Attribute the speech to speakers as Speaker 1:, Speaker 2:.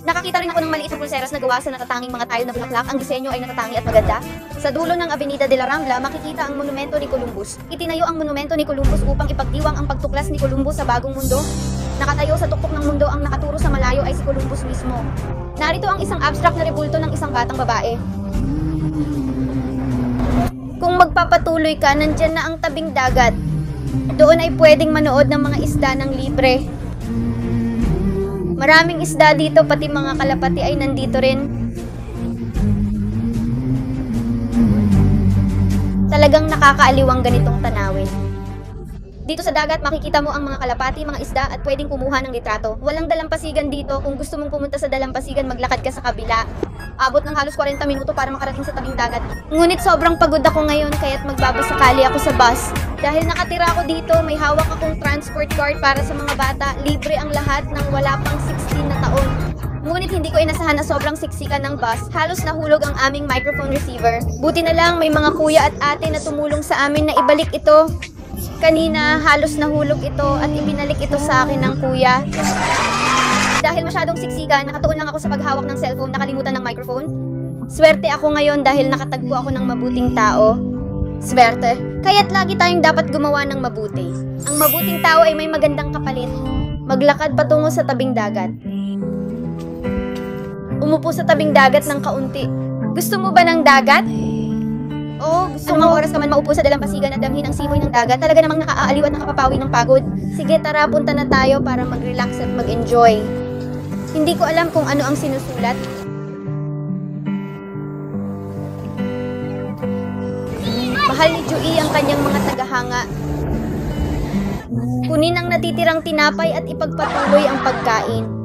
Speaker 1: Nakakita rin ako ng maliit na pulseras na gawa sa natatanging mga tile na bulaklak. Ang disenyo ay natatangi at maganda. Sa dulo ng Avenida de la Rambla, makikita ang monumento ni Columbus. Itinayo ang monumento ni Columbus upang ipagdiwang ang pagtuklas ni Columbus sa bagong mundo. Nakatayo sa tuktok ng mundo, ang nakaturo sa malayo ay si Columbus mismo. Narito ang isang abstract na rebulto ng isang batang babae. Kung magpapatuloy ka, nandyan na ang tabing dagat. Doon ay pwedeng manood ng mga isda ng libre. Maraming isda dito, pati mga kalapati ay nandito rin. Talagang nakakaaliw ang ganitong tanawin. Dito sa dagat, makikita mo ang mga kalapati, mga isda at pwedeng kumuha ng litrato. Walang dalampasigan dito. Kung gusto mong pumunta sa dalampasigan, maglakad ka sa kabila. Abot ng halos 40 minuto para makarating sa tabing dagat. Ngunit sobrang pagod ako ngayon kaya't magbabasakali ako sa bus. Dahil nakatira ako dito, may hawak akong transport card para sa mga bata. Libre ang lahat ng wala pang 16 na taon. Ngunit hindi ko inasahan na sobrang siksikan ng bus. Halos nahulog ang aming microphone receiver. Buti na lang may mga kuya at ate na tumulong sa amin na ibalik ito. Kanina halos nahulog ito at ibinalik ito sa akin ng kuya. Dahil masyadong siksikan, nakatuon lang ako sa paghawak ng cellphone, nakalimutan ng microphone. Swerte ako ngayon dahil nakatagpo ako ng mabuting tao. Swerte. Kaya't lagi tayong dapat gumawa ng mabuti. Ang mabuting tao ay may magandang kapalit. Maglakad patungo sa tabing dagat. Umupo sa tabing dagat ng kaunti. Gusto mo ba ng dagat? Oo, gusto mo. Oras ka man maupo sa dalampasigan at damhin ang simoy ng dagat, talaga namang nakaaaliw at nakapapawi ng pagod. Sige, tara, punta na tayo para mag-relax at mag-enjoy. Hindi ko alam kung ano ang sinusulat. Mahal ni Joey ang kanyang mga tagahanga. Kunin ang natitirang tinapay at ipagpatuloy ang pagkain.